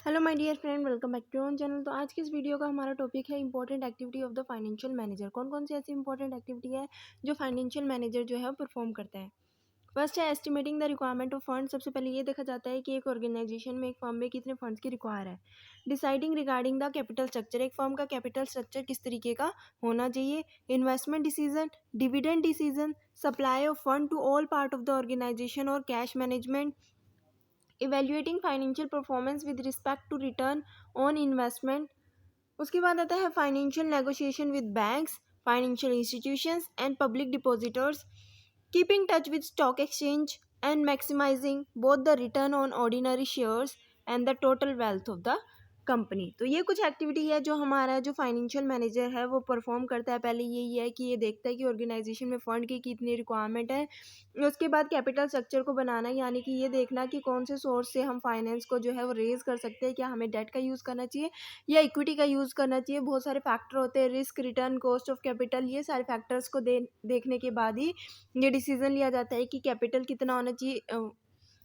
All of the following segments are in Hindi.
Hello my dear friend, welcome back to on channel. तो आज की इस वीडियो का हमारा टॉपिक है important activity of the financial manager. कौन कौन सी ऐसी इंपॉर्टेंट एक्टिविटी है जो फाइनेंशियल मैनेजर जो है परफॉर्म करता है। फर्स्ट है estimating the requirement of fund. सबसे पहले ये देखा जाता है कि एक ऑर्गेनाइजेशन में, एक फर्म में कितने फंड्स की रिक्वायर है। Deciding regarding the capital structure, एक फर्म का कैपिटल स्ट्रक्चर किस तरीके का होना चाहिए। Investment decision, dividend decision, supply of fund to all part of the organisation और cash management. Evaluating financial performance with respect to return on investment. उसके बाद आता है financial negotiation with banks, financial institutions and public depositors. Keeping touch with stock exchange and maximising both the return on ordinary shares and the total wealth of the company. तो ये कुछ एक्टिविटी है जो हमारा जो फाइनेंशियल मैनेजर है वो परफॉर्म करता है। पहले यही है कि ये देखता है कि ऑर्गेनाइजेशन में फ़ंड की कितनी रिक्वायरमेंट है। उसके बाद कैपिटल स्ट्रक्चर को बनाना, यानी कि ये देखना कि कौन से सोर्स से हम फाइनेंस को जो है वो रेज़ कर सकते हैं। क्या हमें डेट का यूज़ करना चाहिए या इक्विटी का यूज़ करना चाहिए। बहुत सारे फैक्टर होते हैं, risk, return, cost of capital. ये सारे फैक्टर्स को देखने के बाद ही ये डिसीजन लिया जाता है कि कैपिटल कितना होना चाहिए,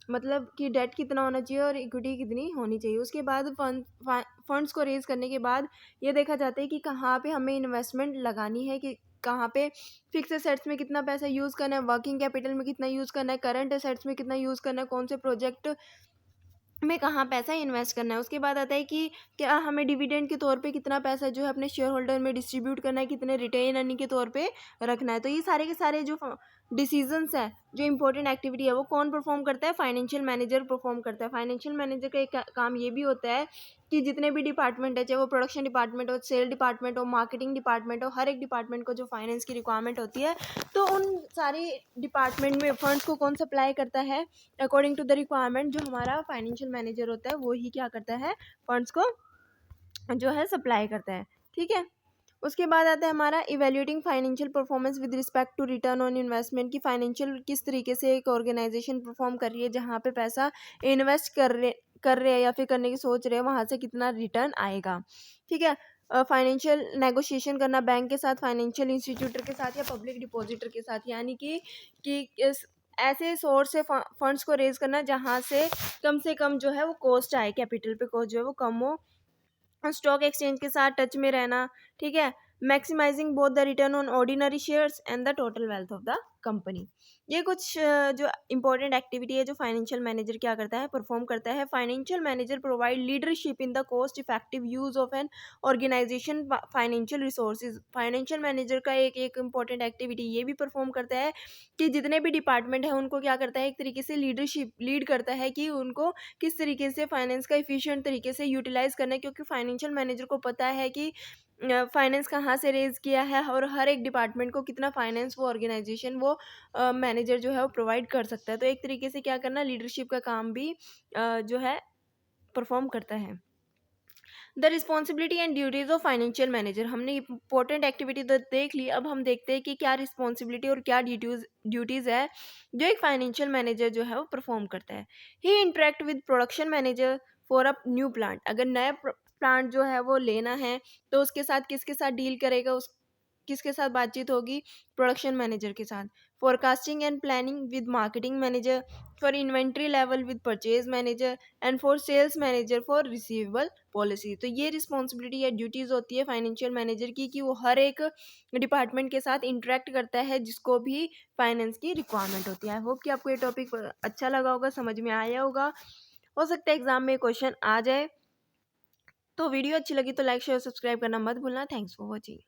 मतलब कि डेट कितना होना चाहिए और इक्विटी कितनी होनी चाहिए। उसके बाद फंड्स को रेज़ करने के बाद ये देखा जाता है कि कहाँ पे हमें इन्वेस्टमेंट लगानी है, कि कहाँ पे फिक्स एसेट्स में कितना पैसा यूज़ करना है, वर्किंग कैपिटल में कितना यूज़ करना है, करंट एसेट्स में कितना यूज़ करना है, कौन से प्रोजेक्ट में कहाँ पैसा इन्वेस्ट करना है। उसके बाद आता है कि क्या हमें डिविडेंड के तौर पे कितना पैसा जो है अपने शेयर होल्डर में डिस्ट्रीब्यूट करना है, कितने रिटेन अर्निंग के तौर पे रखना है। तो ये सारे के सारे जो डिसीजंस है, जो इंपॉर्टेंट एक्टिविटी है, वो कौन परफॉर्म करता है? फाइनेंशियल मैनेजर परफॉर्म करता है। फाइनेंशियल मैनेजर का एक काम ये भी होता है कि जितने भी डिपार्टमेंट है, चाहे वो प्रोडक्शन डिपार्टमेंट हो, सेल डिपार्टमेंट हो, मार्केटिंग डिपार्टमेंट हो, हर एक डिपार्टमेंट को जो फाइनेंस की रिक्वायरमेंट होती है, तो उन सारे डिपार्टमेंट में फंड्स को कौन सप्लाई करता है अकॉर्डिंग टू द रिक्वायरमेंट। जो हमारा फाइनेंशियल मैनेजर होता है वो ही क्या करता है, फंड्स को जो है सप्लाई करता है। ठीक है। उसके बाद आता है हमारा evaluating financial performance with respect to return on investment, की फाइनेंशियल किस तरीके से एक ऑर्गेनाइजेशन परफॉर्म कर रही है, जहाँ पे पैसा इन्वेस्ट कर रहे हैं या फिर करने की सोच रहे हैं, वहाँ से कितना रिटर्न आएगा। ठीक है। फाइनेंशियल नेगोशिएशन करना बैंक के साथ, फाइनेंशियल इंस्टीट्यूटर के साथ या पब्लिक डिपॉजिटर के साथ, यानी कि ऐसे सोर्स से फंड्स को रेज करना जहाँ से कम जो है वो कॉस्ट आए, कैपिटल पे कॉस्ट जो है वो कम हो। स्टॉक एक्सचेंज के साथ टच में रहना। ठीक है। Maximising both the return on ordinary shares and the total wealth of the company. ये कुछ जो इंपॉर्टेंट एक्टिविटी है जो फाइनेंशियल मैनेजर क्या करता है, परफॉर्म करता है। Financial manager provide leadership in the cost effective use of an organisation financial resources. Financial manager का एक इंपॉर्टेंट एक्टिविटी ये भी परफॉर्म करता है कि जितने भी डिपार्टमेंट है उनको क्या करता है, एक तरीके से लीडरशिप लीड करता है कि उनको किस तरीके से फाइनेंस का एफिशिएंट तरीके से यूटिलाइज करना है। क्योंकि फाइनेंशियल मैनेजर को पता है कि फाइनेंस कहाँ से रेज किया है और हर एक डिपार्टमेंट को कितना फाइनेंस वो ऑर्गेनाइजेशन वो मैनेजर जो है वो प्रोवाइड कर सकता है। तो एक तरीके से क्या करना, लीडरशिप का काम भी जो है परफॉर्म करता है। The responsibility and duties of financial manager. हमने इंपॉर्टेंट एक्टिविटी तो देख ली, अब हम देखते हैं कि क्या रिस्पॉन्सिबिलिटी और क्या ड्यूटीज़ है जो एक फाइनेंशियल मैनेजर जो है वो परफॉर्म करता है। He interact with production manager for a new plant. अगर नया प्लांट जो है वो लेना है तो उसके साथ किसके साथ डील करेगा, उस किसके साथ बातचीत होगी, प्रोडक्शन मैनेजर के साथ। Forecasting and planning with marketing manager, for inventory level with purchase manager and for sales manager for receivable policy. तो ये रिस्पॉन्सिबिलिटी या ड्यूटीज़ होती है फाइनेंशियल मैनेजर की कि वो हर एक डिपार्टमेंट के साथ इंटरेक्ट करता है जिसको भी फाइनेंस की रिक्वायरमेंट होती है। आई होप कि आपको ये टॉपिक अच्छा लगा होगा, समझ में आया होगा। हो सकता है एग्जाम में क्वेश्चन आ जाए। तो वीडियो अच्छी लगी तो लाइक शेयर सब्सक्राइब करना मत भूलना। Thanks for watching.